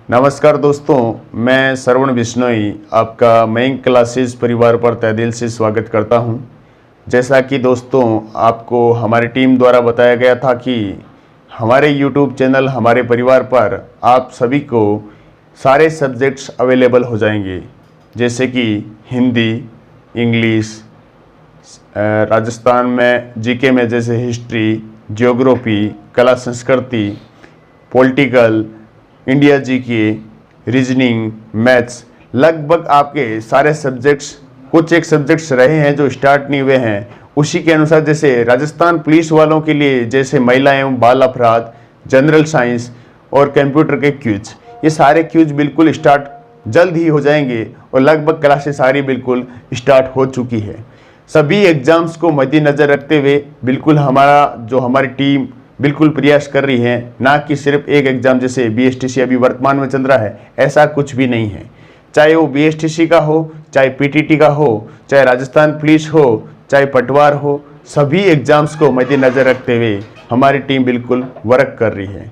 नमस्कार दोस्तों, मैं श्रवण बिश्नोई आपका मयंक क्लासेस परिवार पर तहे दिल से स्वागत करता हूं। जैसा कि दोस्तों आपको हमारी टीम द्वारा बताया गया था कि हमारे YouTube चैनल हमारे परिवार पर आप सभी को सारे सब्जेक्ट्स अवेलेबल हो जाएंगे, जैसे कि हिंदी, इंग्लिश, राजस्थान में जीके में जैसे हिस्ट्री, ज्योग्राफी, कला संस्कृति, political, India GK, reasoning, maths, लगभग आपके सारे सब्जेक्ट्स, कुछ एक सब्जेक्ट्स रहे हैं जो स्टार्ट नहीं हुए हैं, उसी के अनुसार जैसे राजस्थान पुलिस वालों के लिए जैसे महिला एवं बाल अपराध, जनरल साइंस और कंप्यूटर के क्विज, ये सारे क्विज बिल्कुल स्टार्ट जल्द ही हो जाएंगे और लगभग क्लासेस सारी बिल्कुल स्टार्ट हो चुकी है। सभी एग्ज़ाम्स को मद्देनज़र रखते हुए बिल्कुल हमारी टीम बिल्कुल प्रयास कर रही है, ना कि सिर्फ एक एग्ज़ाम जैसे बीएसटीसी अभी वर्तमान में चल रहा है, ऐसा कुछ भी नहीं है। चाहे वो बीएसटीसी का हो, चाहे पीटीटी का हो, चाहे राजस्थान पुलिस हो, चाहे पटवार हो, सभी एग्ज़ाम्स को मद्देनज़र रखते हुए हमारी टीम बिल्कुल वर्क कर रही है।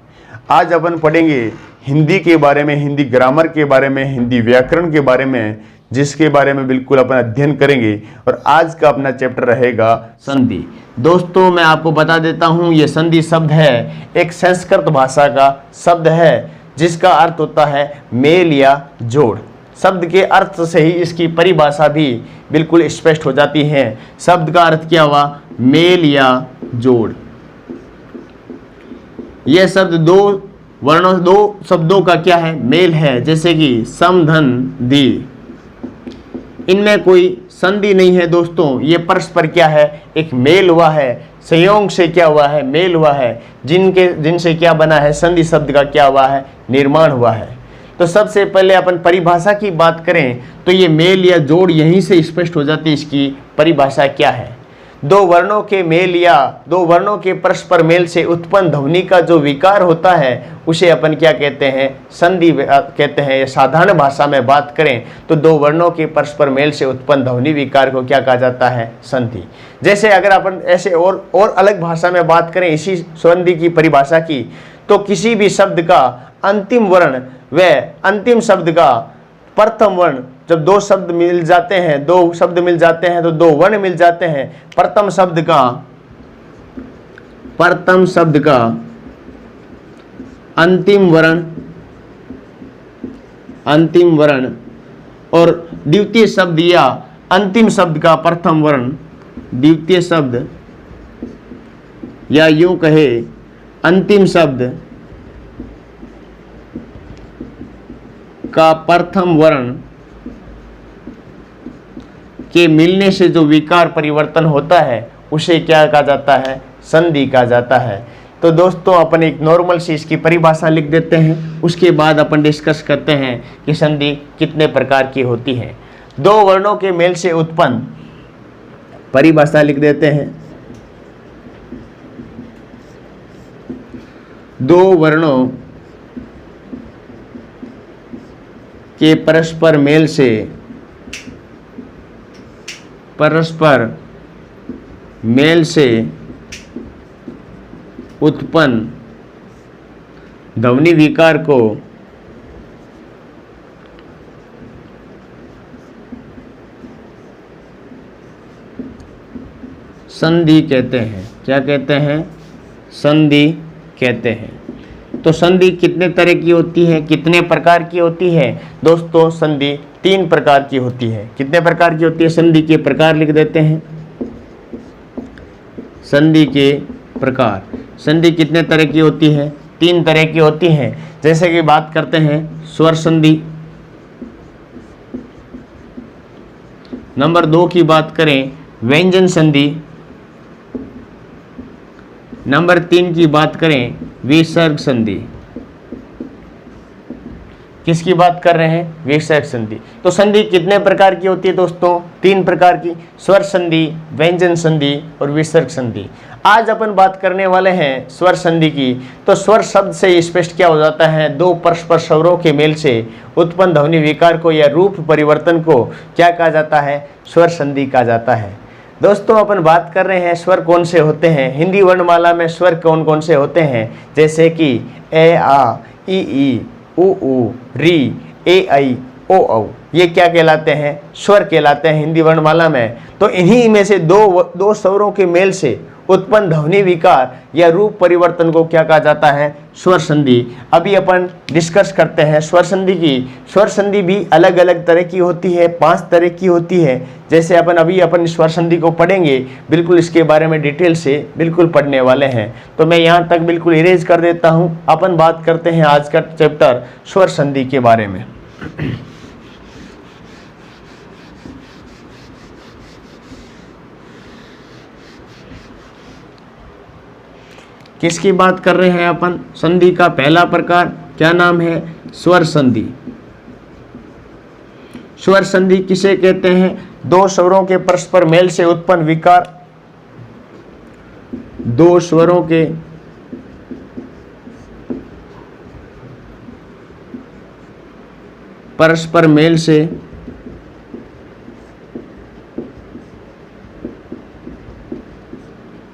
आज अपन पढ़ेंगे हिंदी के बारे में, हिंदी ग्रामर के बारे में, हिंदी व्याकरण के बारे में, जिसके बारे में बिल्कुल अपन अध्ययन करेंगे। और आज का अपना चैप्टर रहेगा संधि। दोस्तों मैं आपको बता देता हूँ, ये संधि शब्द है एक संस्कृत भाषा का शब्द है, जिसका अर्थ होता है मेल या जोड़। शब्द के अर्थ से ही इसकी परिभाषा भी बिल्कुल स्पष्ट हो जाती है। शब्द का अर्थ क्या हुआ? मेल या जोड़। यह शब्द दो शब्दों का क्या है? मेल है, जैसे कि सम, धन, दी। इनमें कोई संधि नहीं है दोस्तों, ये परस्पर क्या है? एक मेल हुआ है, संयोग से क्या हुआ है? मेल हुआ है, जिनसे क्या बना है? संधि शब्द का क्या हुआ है? निर्माण हुआ है। तो सबसे पहले अपन परिभाषा की बात करें तो ये मेल या जोड़ यहीं से स्पष्ट हो जाती है इसकी परिभाषा क्या है। दो वर्णों के मेल या दो वर्णों के परस्पर मेल से उत्पन्न ध्वनि का जो विकार होता है उसे अपन क्या कहते हैं? संधि कहते हैं। साधारण भाषा में बात करें तो दो वर्णों के परस्पर मेल से उत्पन्न ध्वनि विकार को क्या कहा जाता है? संधि। जैसे अगर अपन ऐसे और अलग भाषा में बात करें इसी संधि की परिभाषा की, तो किसी भी शब्द का अंतिम वर्ण व अंतिम शब्द का प्रथम वर्ण, जब दो शब्द मिल जाते हैं तो दो वर्ण मिल जाते हैं। प्रथम शब्द का अंतिम वर्ण और द्वितीय शब्द या अंतिम शब्द का प्रथम वर्ण, द्वितीय शब्द या यूं कहे अंतिम शब्द का प्रथम वर्ण के मिलने से जो विकार परिवर्तन होता है उसे क्या कहा जाता है? संधि कहा जाता है। तो दोस्तों अपन एक नॉर्मल सी इसकी परिभाषा लिख देते हैं, उसके बाद अपन डिस्कस करते हैं कि संधि कितने प्रकार की होती है। दो वर्णों के मेल से उत्पन्न, परिभाषा लिख देते हैं, दो वर्णों के परस्पर मेल से उत्पन्न ध्वनि विकार को संधि कहते हैं। क्या कहते हैं? संधि कहते हैं। तो संधि कितने तरह की होती है, कितने प्रकार की होती है? दोस्तों संधि 3 प्रकार की होती है। कितने प्रकार की होती है? संधि के प्रकार लिख देते हैं। संधि के प्रकार, संधि कितने तरह की होती है? 3 तरह की होती है। जैसे कि बात करते हैं स्वर संधि। नंबर 2 की बात करें व्यंजन संधि। नंबर 3 की बात करें विसर्ग संधि। किसकी बात कर रहे हैं? विसर्ग संधि। तो संधि कितने प्रकार की होती है दोस्तों? 3 प्रकार की, स्वर संधि, व्यंजन संधि और विसर्ग संधि। आज अपन बात करने वाले हैं स्वर संधि की। तो स्वर शब्द से स्पष्ट क्या हो जाता है? दो परस्पर स्वरों के मेल से उत्पन्न ध्वनि विकार को या रूप परिवर्तन को क्या कहा जाता है? स्वर संधि कहा जाता है। दोस्तों अपन बात कर रहे हैं स्वर कौन से होते हैं। हिंदी वर्णमाला में स्वर कौन कौन से होते हैं? जैसे कि ए, आ, ई, उ ऊ, री, ए आई, ओ औ, ये क्या कहलाते हैं? स्वर कहलाते हैं हिंदी वर्णमाला में। तो इन्हीं में से दो स्वरों के मेल से उत्पन्न ध्वनि विकार या रूप परिवर्तन को क्या कहा जाता है? स्वर संधि। अभी अपन डिस्कस करते हैं स्वर संधि की। स्वर संधि भी अलग अलग तरह की होती है, 5 तरह की होती है। जैसे अपन स्वर संधि को पढ़ेंगे, बिल्कुल इसके बारे में डिटेल से बिल्कुल पढ़ने वाले हैं। तो मैं यहाँ तक बिल्कुल इरेज कर देता हूँ। अपन बात करते हैं आज का चैप्टर स्वर संधि के बारे में। किसकी बात कर रहे हैं अपन? संधि का पहला प्रकार क्या नाम है? स्वर संधि। स्वर संधि किसे कहते हैं? दो स्वरों के परस्पर मेल से उत्पन्न विकार, दो स्वरों के परस्पर मेल से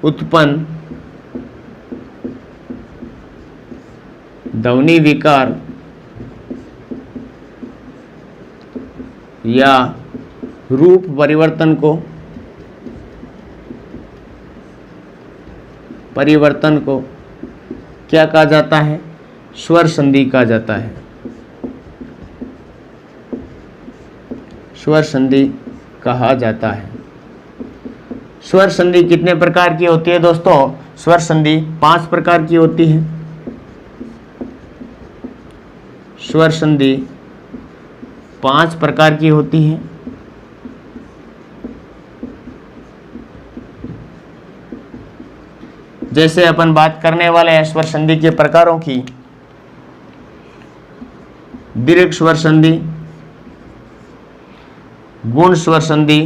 उत्पन्न ध्वनि विकार या रूप परिवर्तन को क्या कहा जाता है? स्वर संधि कहा जाता है। स्वर संधि कहा जाता है। स्वर संधि कितने प्रकार की होती है दोस्तों? स्वर संधि 5 प्रकार की होती है। स्वर संधि 5 प्रकार की होती है। जैसे अपन बात करने वाले हैं स्वर संधि के प्रकारों की। दीर्घ स्वर संधि, गुण स्वर संधि,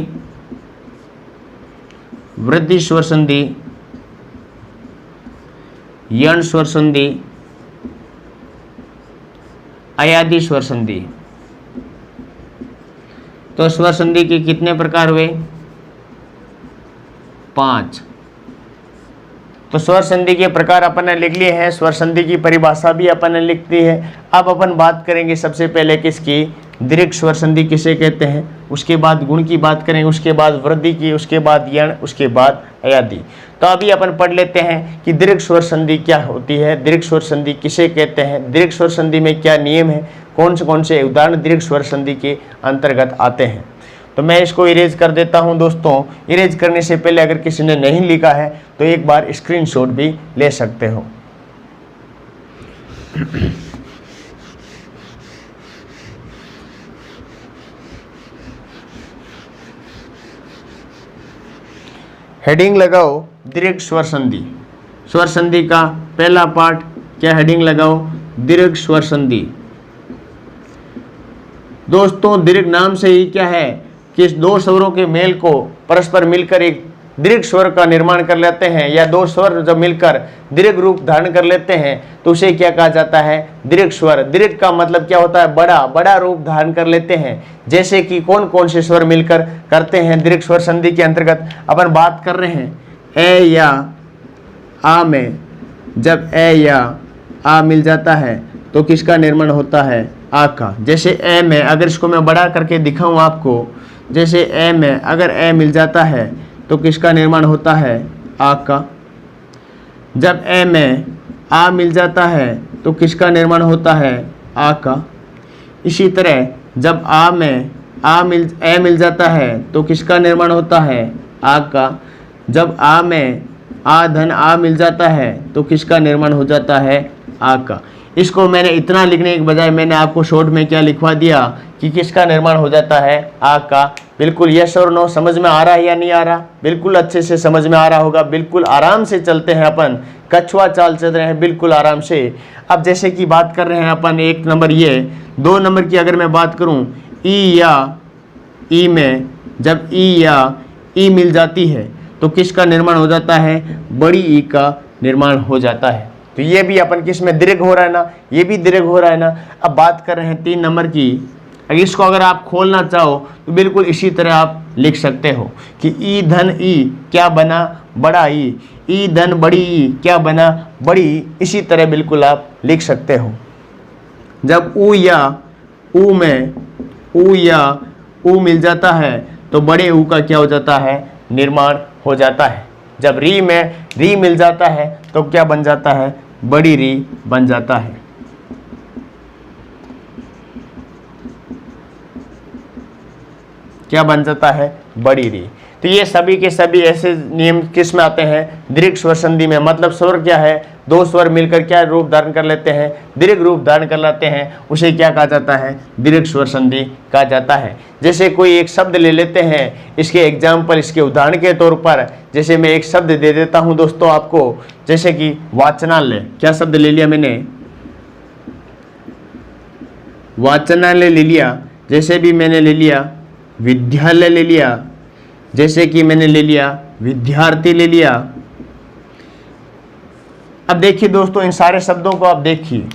वृद्धि स्वर संधि, यण स्वर संधि, अयादि स्वर संधि। तो स्वर संधि के कितने प्रकार हुए? 5। तो स्वर संधि के प्रकार अपन ने लिख लिए हैं। स्वर संधि की परिभाषा भी अपन ने लिख दी है। अब अपन बात करेंगे सबसे पहले किसकी? दीर्घ स्वर संधि किसे कहते हैं, उसके बाद गुण की बात करेंगे, उसके बाद वृद्धि की, उसके बाद यण, उसके बाद अयादि। तो अभी अपन पढ़ लेते हैं कि दीर्घ स्वर संधि क्या होती है, दीर्घ स्वर संधि किसे कहते हैं, दीर्घ स्वर संधि में क्या नियम है, कौन से उदाहरण दीर्घ स्वर संधि के अंतर्गत आते हैं। तो मैं इसको इरेज कर देता हूं दोस्तों। इरेज करने से पहले अगर किसी ने नहीं लिखा है तो एक बार स्क्रीनशॉट भी ले सकते हो। हेडिंग लगाओ दीर्घ स्वर संधि। स्वर संधि का पहला पार्ट क्या हेडिंग लगाओ? दीर्घ स्वर संधि। दोस्तों दीर्घ नाम से ही क्या है कि दो स्वरों के मेल को परस्पर मिलकर एक दीर्घ स्वर का निर्माण कर लेते हैं, या दो स्वर जब मिलकर दीर्घ रूप धारण कर लेते हैं तो उसे क्या कहा जाता है? दीर्घ स्वर। दीर्घ का मतलब क्या होता है? बड़ा रूप धारण कर लेते हैं। जैसे कि कौन से स्वर मिलकर करते हैं दीर्घ स्वर संधि के अंतर्गत अपन बात कर रहे हैं। ए या आ में जब ए या आ मिल जाता है तो किसका निर्माण होता है? आ का। जैसे ए में अगर इसको मैं बड़ा करके दिखाऊं आपको, जैसे ए में अगर ए मिल जाता है तो किसका निर्माण होता है? आ का। जब ए में आ मिल जाता है तो किसका निर्माण होता है? आ का। इसी तरह जब आ में ए मिल जाता है तो किसका निर्माण होता है? आ का। जब आ में आ धन आ मिल जाता है तो किसका निर्माण हो जाता है? आ का। इसको मैंने इतना लिखने के बजाय मैंने आपको शॉर्ट में क्या लिखवा दिया कि किसका निर्माण हो जाता है? आ का। बिल्कुल यस और नो समझ में आ रहा है या नहीं आ रहा? बिल्कुल अच्छे से समझ में आ रहा होगा। बिल्कुल आराम से चलते हैं अपन, कछुआ चाल चल रहे हैं बिल्कुल आराम से। अब जैसे कि बात कर रहे हैं अपन 1 नंबर ये, 2 नंबर की अगर मैं बात करूं, ई या ई में जब ई या ई मिल जाती है तो किसका निर्माण हो जाता है? बड़ी ई का निर्माण हो जाता है। तो ये भी अपन किस में दीर्घ हो रहा है ना, ये भी दीर्घ हो रहा है ना। अब बात कर रहे हैं 3 नंबर की। इसको अगर आप खोलना चाहो तो बिल्कुल इसी तरह आप लिख सकते हो कि ई धन ई क्या बना? बड़ा ई धन बड़ी ई क्या बना? बड़ी। इसी तरह बिल्कुल आप लिख सकते हो। जब ऊ या ऊ में ऊ या ऊ मिल जाता है तो बड़े ऊ का क्या हो जाता है, निर्माण हो जाता है। जब री में री मिल जाता है तो क्या बन जाता है, बड़ी री बन जाता है। क्या बन जाता है, बड़ी री। तो ये सभी के सभी ऐसे नियम किस में आते हैं, दीर्घ स्वर संधि में। मतलब स्वर क्या है, दो स्वर मिलकर क्या रूप धारण कर लेते हैं, दीर्घ रूप धारण कर लेते हैं, उसे क्या कहा जाता है, दीर्घ स्वर संधि कहा जाता है। जैसे कोई एक शब्द ले लेते हैं, इसके एग्जाम्पल, इसके उदाहरण के तौर पर, जैसे मैं एक शब्द दे देता हूं दोस्तों आपको, जैसे कि वाचनालय। क्या शब्द ले लिया मैंने, वाचनालय ले लिया। जैसे भी मैंने ले लिया विद्यालय ले लिया, जैसे कि मैंने ले लिया विद्यार्थी ले लिया। अब देखिए दोस्तों, इन सारे शब्दों को आप देखिए।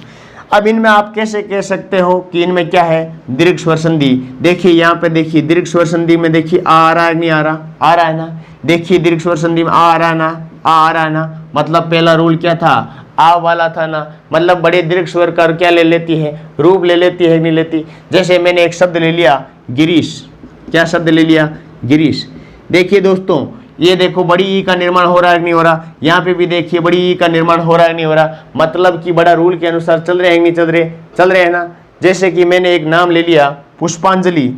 अब इनमें आप कैसे कह सकते हो कि इनमें क्या है, दीर्घ स्वर संधि। देखिए यहाँ पे देखिए दीर्घ स्वर संधि में देखिए आ रहा है नहीं आ रहा, आ रहा है ना। देखिए दीर्घ स्वर संधि में आ रहा है ना, आ रहा है ना। मतलब पहला रूल क्या था, आ वाला था ना। मतलब बड़े दीर्घ स्वर का क्या ले लेती है, रूप ले लेती है, नहीं लेती। जैसे मैंने एक शब्द ले लिया गिरीश। क्या शब्द ले लिया, गिरीश। देखिए दोस्तों, ये देखो बड़ी ई का निर्माण हो रहा है नहीं हो रहा। यहाँ पे भी देखिए बड़ी ई का निर्माण हो रहा है नहीं हो रहा। मतलब कि बड़ा रूल के अनुसार चल रहे हैं नहीं चल रहे, चल रहे हैं ना। जैसे कि मैंने एक नाम ले लिया पुष्पांजलि।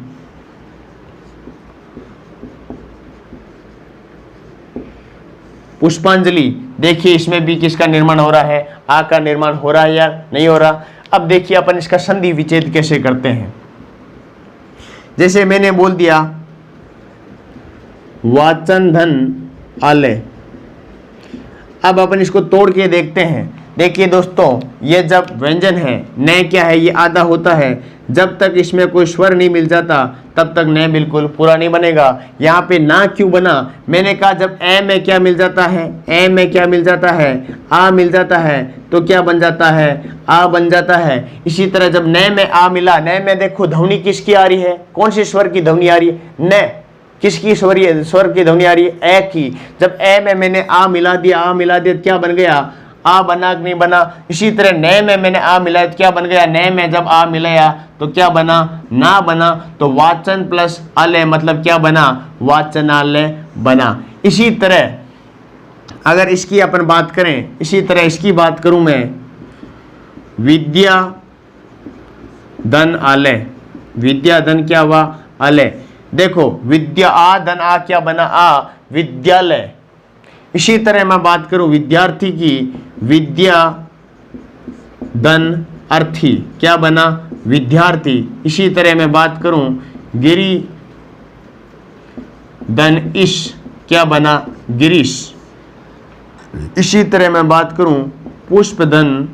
पुष्पांजलि, देखिए इसमें भी किसका निर्माण हो रहा है, आ का निर्माण हो रहा है या नहीं हो रहा। अब देखिए अपन इसका संधि विच्छेद कैसे करते हैं। जैसे मैंने बोल दिया वाचन धन आलय। अब अपन इसको तोड़ के देखते हैं। देखिए दोस्तों, ये जब व्यंजन है, न क्या है, ये आधा होता है। जब तक इसमें कोई स्वर नहीं मिल जाता तब तक न बिल्कुल पूरा नहीं बनेगा। यहाँ पे ना क्यों बना, मैंने कहा जब ए में क्या मिल जाता है, ए में क्या मिल जाता है, आ मिल जाता है, तो क्या बन जाता है, आ बन जाता है। इसी तरह जब न में आ मिला, न में देखो ध्वनि किसकी आ रही है, कौन सी स्वर की ध्वनि आ रही है, न। किसकी स्वर की ध्वनि आ रही है, ए की। जब ए में मैंने आ मिला दिया, आ मिला दिया, क्या बन गया, आ बना कि नहीं बना। इसी तरह न में मैंने आ मिलाया तो क्या बन गया, न में जब आ मिलाया तो क्या बना, ना बना। तो वाचन प्लस आलय मतलब क्या बना, वाचनालय बना। इसी तरह अगर इसकी अपन बात करें, इसी तरह इसकी बात करूं मैं, विद्या धन आलय। विद्या धन क्या हुआ, आलय। देखो विद्या आ धन आ क्या बना, आ विद्यालय। इसी तरह मैं बात करूं विद्यार्थी की, विद्या धन अर्थी क्या बना, विद्यार्थी। इसी तरह मैं बात करूं गिरी धन इश क्या बना, गिरीश। इसी तरह मैं बात करूं पुष्प धन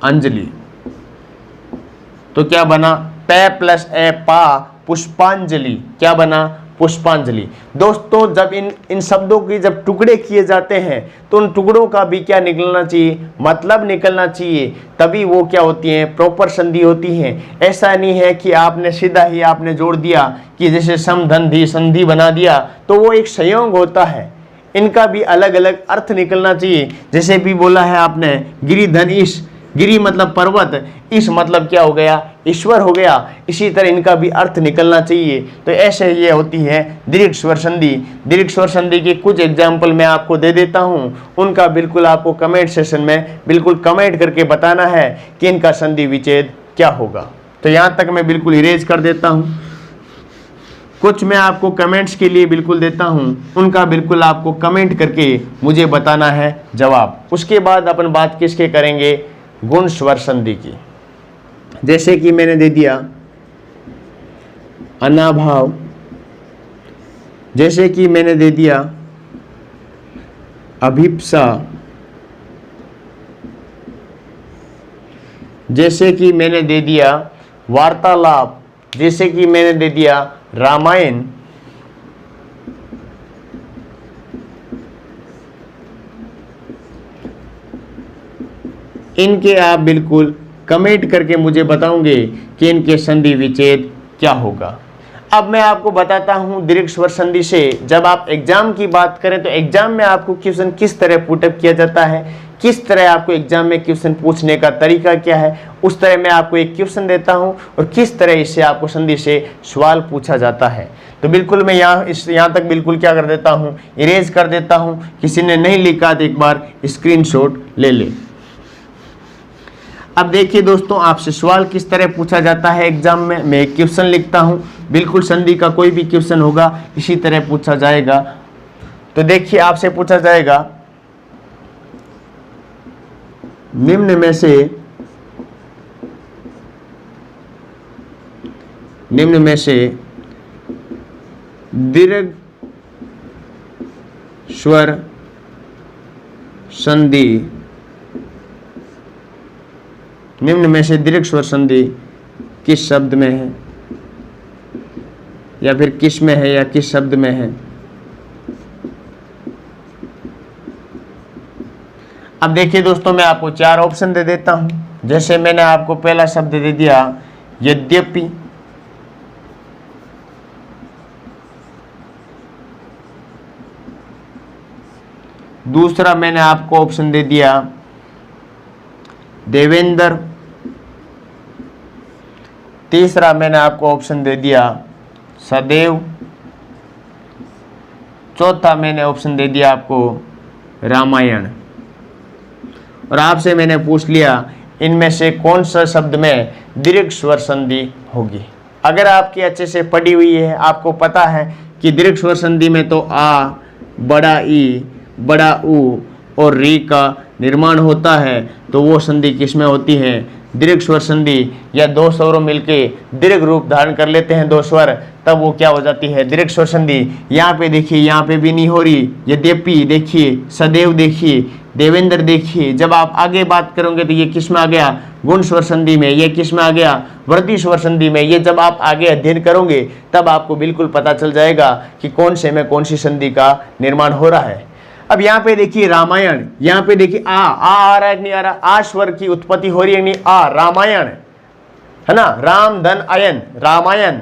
अंजलि, तो क्या बना, पे प्लस ए पा पुष्पांजलि, क्या बना, पुष्पांजलि। दोस्तों जब इन शब्दों की जब टुकड़े किए जाते हैं तो उन टुकड़ों का भी क्या निकलना चाहिए, मतलब निकलना चाहिए, तभी वो क्या होती हैं, प्रॉपर संधि होती हैं। ऐसा नहीं है कि आपने सीधा ही आपने जोड़ दिया कि जैसे सम धन धी संधि बना दिया, तो वो एक संयोग होता है। इनका भी अलग अलग अर्थ निकलना चाहिए। जैसे भी बोला है आपने गिरी धन ईश, गिरी मतलब पर्वत, इस मतलब क्या हो गया, ईश्वर हो गया। इसी तरह इनका भी अर्थ निकलना चाहिए। तो ऐसे ये होती है दीर्घ स्वर संधि। दीर्घ स्वर संधि के कुछ एग्जाम्पल मैं आपको दे देता हूँ, उनका बिल्कुल आपको कमेंट सेशन में बिल्कुल कमेंट करके बताना है कि इनका संधि विच्छेद क्या होगा। तो यहाँ तक मैं बिल्कुल इरेज कर देता हूँ। कुछ मैं आपको कमेंट्स के लिए बिल्कुल देता हूँ, उनका बिल्कुल आपको कमेंट करके मुझे बताना है जवाब। उसके बाद अपन बात किसके करेंगे, गुण स्वर संधि की। जैसे कि मैंने दे दिया अनाभाव, जैसे कि मैंने दे दिया अभिप्सा, जैसे कि मैंने दे दिया वार्तालाप, जैसे कि मैंने दे दिया रामायण, इनके आप बिल्कुल कमेंट करके मुझे बताओगे कि इनके संधि विच्छेद क्या होगा। अब मैं आपको बताता हूं दीर्घ स्वर संधि से जब आप एग्जाम की बात करें तो एग्जाम में आपको क्वेश्चन किस तरह पुटअप किया जाता है, किस तरह आपको एग्जाम में क्वेश्चन पूछने का तरीका क्या है, उस तरह मैं आपको एक क्वेश्चन देता हूं और किस तरह इससे आपको संधि से सवाल पूछा जाता है। तो बिल्कुल मैं यहाँ तक बिल्कुल क्या कर देता हूँ, इरेज कर देता हूँ। किसी ने नहीं लिखा तो एक बार स्क्रीनशॉट ले ले। अब देखिए दोस्तों, आपसे सवाल किस तरह पूछा जाता है एग्जाम में। मैं एक क्वेश्चन लिखता हूँ, बिल्कुल संधि का कोई भी क्वेश्चन होगा इसी तरह पूछा जाएगा। तो देखिए आपसे पूछा जाएगा, निम्न में से दीर्घ स्वर संधि, निम्न में से दीर्घ स्वर संधि किस शब्द में है, या फिर किस में है या किस शब्द में है। अब देखिए दोस्तों, मैं आपको 4 ऑप्शन दे देता हूं। जैसे मैंने आपको पहला शब्द दे दिया यद्यपि, दूसरा मैंने आपको ऑप्शन दे दिया देवेंद्र, तीसरा मैंने आपको ऑप्शन दे दिया सदैव, चौथा मैंने ऑप्शन दे दिया आपको रामायण। और आपसे मैंने पूछ लिया इनमें से कौन सा शब्द में दीर्घ स्वर संधि होगी। अगर आपकी अच्छे से पढ़ी हुई है, आपको पता है कि दीर्घ स्वर संधि में तो आ, बड़ा ई, बड़ा ऊ और री का निर्माण होता है, तो वो संधि किस में होती है, दीर्घ स्वर संधि। या दो स्वरों मिलके दीर्घ रूप धारण कर लेते हैं, दो स्वर, तब वो क्या हो जाती है, दीर्घ स्वर संधि। यहाँ पे देखिए, यहाँ पे भी नहीं हो रही। यद्यपि देखिए, सदैव देखिए, देवेंद्र देखिए। जब आप आगे बात करोगे तो ये किस में आ गया, गुण स्वर संधि में। ये किस में आ गया, वृद्धि स्वर संधि में। ये जब आप आगे अध्ययन करोगे तब आपको बिल्कुल पता चल जाएगा कि कौन से में कौन सी संधि का निर्माण हो रहा है। अब यहाँ पे देखिए रामायण, यहाँ पे देखिए आ रहा है कि नहीं आ रहा, आ स्वर की उत्पत्ति हो रही है नहीं, आ रामायण है ना, राम धन अयन रामायण,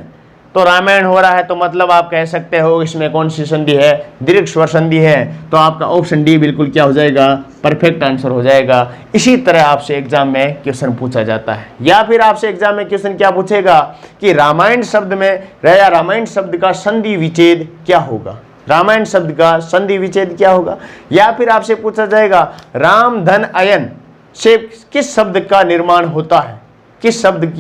तो रामायण हो रहा है, तो मतलब आप कह सकते हो इसमें कौन सी संधि है, दीर्घ स्वर संधि है। तो आपका ऑप्शन डी बिल्कुल क्या हो जाएगा, परफेक्ट आंसर हो जाएगा। इसी तरह आपसे एग्जाम में क्वेश्चन पूछा जाता है। या फिर आपसे एग्जाम में क्वेश्चन क्या पूछेगा कि रामायण शब्द में या रामायण शब्द का संधि विच्छेद क्या होगा, रामायण शब्द का संधि विच्छेद क्या होगा। या फिर आपसे पूछा जाएगा राम धन अयन से किस शब्द का निर्माण होता है, किस शब्द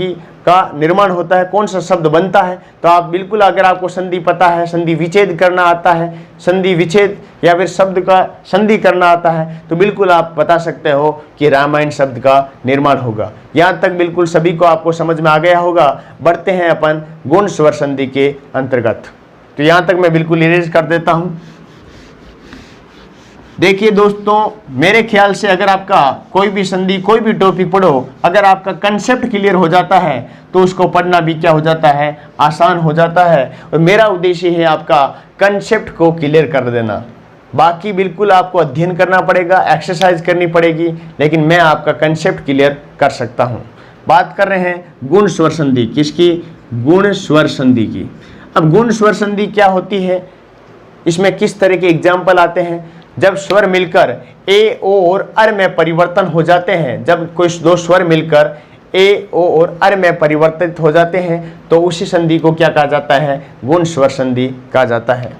का निर्माण होता है, कौन सा शब्द बनता है। तो आप बिल्कुल, अगर आपको संधि पता है, संधि विच्छेद करना आता है, संधि विच्छेद या फिर शब्द का संधि करना आता है, तो बिल्कुल आप बता सकते हो कि रामायण शब्द का निर्माण होगा। यहाँ तक बिल्कुल सभी को आपको समझ में आ गया होगा। बढ़ते हैं अपन गुण स्वर संधि के अंतर्गत। तो यहाँ तक मैं बिल्कुल इरेज कर देता हूँ। देखिए दोस्तों, मेरे ख्याल से अगर आपका कोई भी संधि, कोई भी टॉपिक पढ़ो, अगर आपका कंसेप्ट क्लियर हो जाता है तो उसको पढ़ना भी क्या हो जाता है, आसान हो जाता है। और मेरा उद्देश्य है आपका कंसेप्ट को क्लियर कर देना। बाकी बिल्कुल आपको अध्ययन करना पड़ेगा, एक्सरसाइज करनी पड़ेगी, लेकिन मैं आपका कंसेप्ट क्लियर कर सकता हूँ। बात कर रहे हैं गुण स्वर संधि, किसकी, गुण स्वर संधि की। अब गुण स्वर संधि क्या होती है, इसमें किस तरह के एग्जाम्पल आते हैं। जब स्वर मिलकर ए, ओ और अर में परिवर्तन हो जाते हैं, जब कोई दो स्वर मिलकर ए, ओ और अर में परिवर्तित हो जाते हैं, तो उसी संधि को क्या कहा जाता है, गुण स्वर संधि कहा जाता है।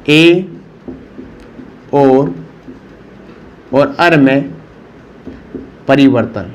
ए, और अर में परिवर्तन।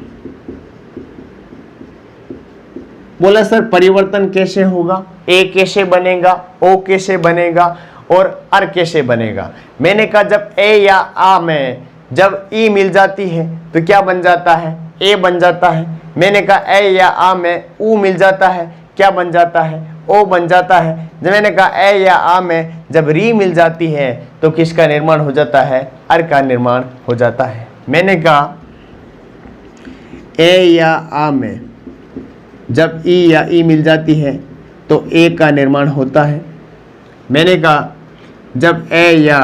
बोला सर परिवर्तन कैसे होगा, ए कैसे बनेगा, ओ कैसे बनेगा और अर कैसे बनेगा। मैंने कहा जब ए या आ में जब ई मिल जाती है तो क्या बन जाता है, ए बन जाता है। मैंने कहा ए या आ में ऊ मिल जाता है, क्या बन जाता है, ओ बन जाता है। जब मैंने कहा ए या आ में जब री मिल जाती है तो किसका निर्माण हो जाता है, अर का निर्माण हो जाता है। मैंने कहा ए या आ में जब ई या ई मिल जाती है तो ए का निर्माण होता है। मैंने कहा जब ए या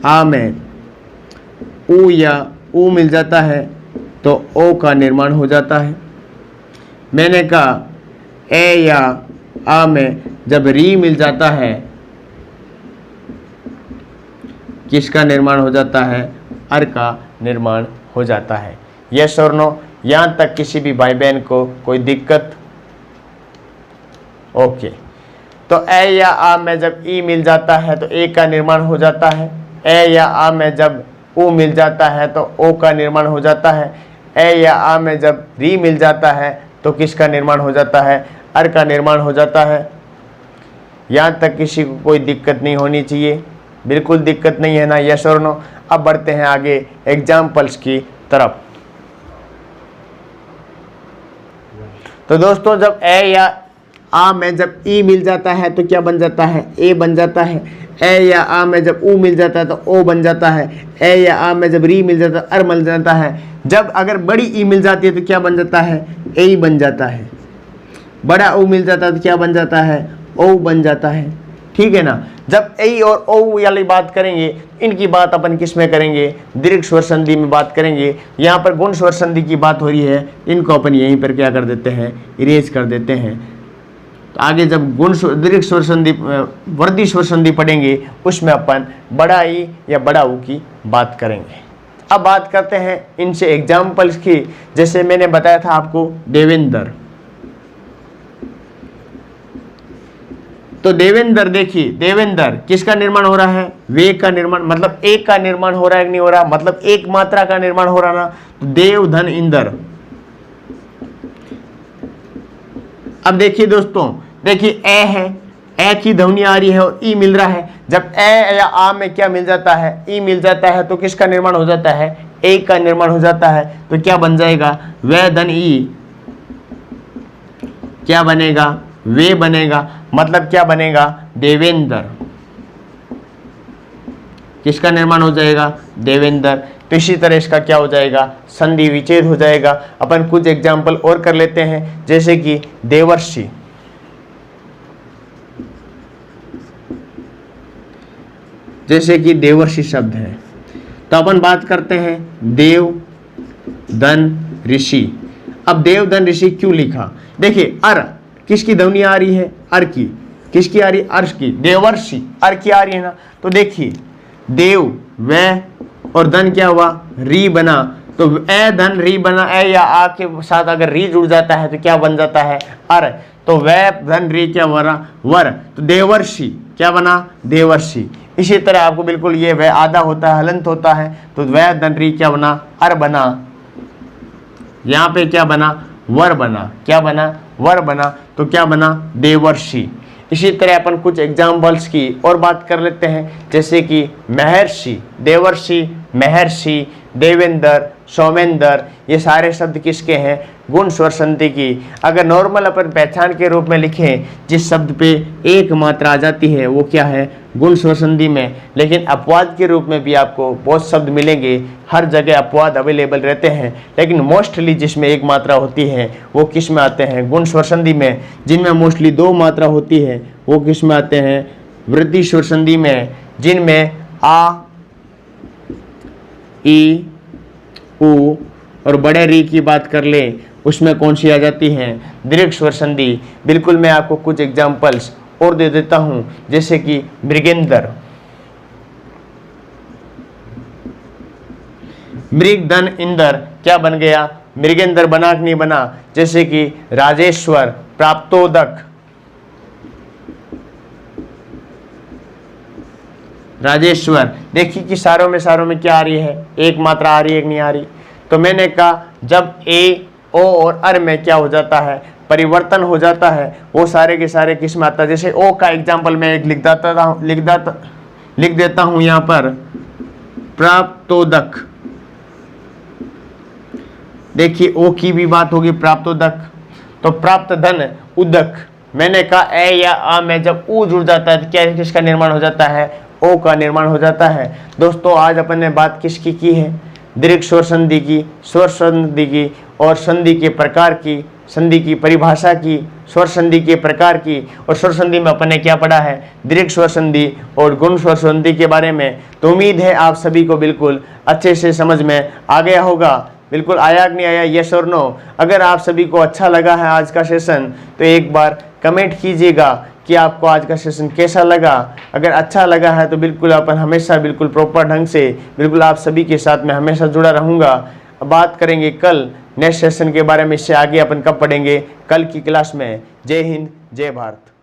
आ में ऊ या ऊ मिल जाता है तो ओ का निर्माण हो जाता है। मैंने कहा ए या आ में जब री मिल जाता है किसका निर्माण हो जाता है? अर का निर्माण हो जाता है। यस और नो? यहाँ तक किसी भी भाई बहन को कोई दिक्कत? ओके। तो ए या आ में जब ई मिल जाता है तो ए का निर्माण हो जाता है। ए या आ में जब ऊ मिल जाता है तो ओ का निर्माण हो जाता है। ए या आ में जब री मिल जाता है तो किसका निर्माण हो जाता है? अर का निर्माण हो जाता है। यहाँ तक किसी को कोई दिक्कत नहीं होनी चाहिए, बिल्कुल दिक्कत नहीं है ना? यस और नो? अब बढ़ते हैं आगे एग्जाम्पल्स की तरफ। तो दोस्तों जब ए या आ में जब ई मिल जाता है तो क्या बन जाता है? ए बन जाता है। ए या आ में जब ऊ मिल जाता है तो ओ बन जाता है। ए या आ में जब री मिल जाता है अर मिल जाता है। जब अगर बड़ी ई मिल जाती है तो क्या बन जाता है? ए बन जाता है। बड़ा ऊ मिल जाता है तो क्या बन जाता है? ओ बन जाता है। ठीक है ना? जब ए और ओ वाली बात करेंगे, इनकी बात अपन किस में करेंगे? दीर्घ स्वर संधि में बात करेंगे। यहाँ पर गुण स्वर संधि की बात हो रही है, इनको अपन यहीं पर क्या कर देते हैं? इरेज कर देते हैं। तो आगे जब गुण दीर्घ स्वर संधि वर्धी स्वर संधि पढ़ेंगे उसमें अपन बड़ा ई या बड़ा ऊ की बात करेंगे। अब बात करते हैं इनसे एग्जाम्पल्स की। जैसे मैंने बताया था आपको देवेंद्र, तो देवेंद्र देखिए, देवेंद्र किसका निर्माण हो रहा है? वे का निर्माण, मतलब एक का निर्माण हो रहा है कि नहीं हो रहा? मतलब एक मात्रा का निर्माण हो रहा ना। तो देव धन इंद्र। अब देखिए दोस्तों, देखिए ए है, ए की ध्वनि आ रही है और ई मिल रहा है। जब ए या आ में क्या मिल जाता है? ई मिल जाता है तो किसका निर्माण हो जाता है? ए का निर्माण हो जाता है। तो क्या बन जाएगा? वे धन ई क्या बनेगा? वे बनेगा। मतलब क्या बनेगा? देवेंद्र। किसका निर्माण हो जाएगा? देवेंद्र। तो इसी तरह इसका क्या हो जाएगा? संधि विच्छेद हो जाएगा। अपन कुछ एग्जाम्पल और कर लेते हैं, जैसे कि देवर्षि। जैसे कि देवर्षि शब्द है तो अपन बात करते हैं देव धन ऋषि। अब देव धन ऋषि क्यों लिखा? देखिए अर किसकी ध्वनि आ रही है? अर की। किसकी आ रही है? अर्श की। देवर्षि अर की आ रही है ना। तो देखिए देव व और धन क्या हुआ? री बना। तो ए धन री बना। ए या आ के साथ अगर री जुड़ जाता है तो क्या बन जाता है? अर। तो वह धन री क्या बना? वर। तो देवर्षि क्या बना? देवर्षि। इसी तरह आपको बिल्कुल ये वह आधा होता है, हलंत होता है। तो वह धन री क्या बना? अर बना। यहाँ पे क्या बना? वर बना। क्या बना? वर बना। तो क्या बना? देवर्षि। इसी तरह अपन कुछ एग्जाम्पल्स की और बात कर लेते हैं, जैसे कि महर्षि, देवर्षि, महर्षि, देवेंद्र, सौमेंद्र, ये सारे शब्द किसके हैं? गुण स्वर संधि की। अगर नॉर्मल अपन पहचान के रूप में लिखें, जिस शब्द पे एक मात्रा आ जाती है वो क्या है? गुण स्वर संधि में। लेकिन अपवाद के रूप में भी आपको बहुत शब्द मिलेंगे, हर जगह अपवाद अवेलेबल रहते हैं, लेकिन मोस्टली जिसमें एक मात्रा होती है वो किस में आते हैं? गुण स्वर संधि में। जिनमें मोस्टली दो मात्रा होती है वो किस में आते हैं? वृद्धि स्वर संधि में। जिनमें आ, ई, ऊ और बड़े री की बात कर ले, उसमें कौन सी आ जाती है? दीर्घ स्वर संधि। बिल्कुल मैं आपको कुछ एग्जाम्पल्स और दे देता हूं, जैसे कि मृगेंद्र, मृग धन इंद्र क्या बन गया? मृगेंद्र बना कि नहीं बना? जैसे कि राजेश्वर, प्राप्तोदक, राजेश्वर। देखिए कि सारों में क्या आ रही है? एक मात्रा आ रही है कि नहीं आ रही? तो मैंने कहा जब ए, ओ और अर में क्या हो जाता है? परिवर्तन हो जाता है, वो सारे के सारे किस में आता है? जैसे ओ का एग्जाम्पल मैं एक लिख देता हूं यहां पर, प्राप्तोदक। देखिए ओ की भी बात होगी, प्राप्तोदक। तो प्राप्त धन उदक। मैंने कहा ए या आ में जब ऊ जुड़ जाता है तो क्या किसका निर्माण हो जाता है? ओ का निर्माण हो जाता है। दोस्तों आज अपन ने बात किसकी की है? दीर्घ स्वर संधि की, स्वर संधि की और संधि के प्रकार की, संधि की परिभाषा की, स्वर संधि के प्रकार की। और स्वर संधि में अपन ने क्या पढ़ा है? दीर्घ स्वर संधि और गुण स्वर संधि के बारे में। तो उम्मीद है आप सभी को बिल्कुल अच्छे से समझ में आ गया होगा। बिल्कुल आया कि नहीं आया? यस और नो? अगर आप सभी को अच्छा लगा है आज का सेशन तो एक बार कमेंट कीजिएगा कि आपको आज का सेशन कैसा लगा। अगर अच्छा लगा है तो बिल्कुल अपन हमेशा बिल्कुल प्रॉपर ढंग से बिल्कुल आप सभी के साथ में हमेशा जुड़ा रहूँगा। बात करेंगे कल नेक्स्ट सेशन के बारे में, इससे आगे अपन कब पढ़ेंगे कल की क्लास में। जय हिंद, जय भारत।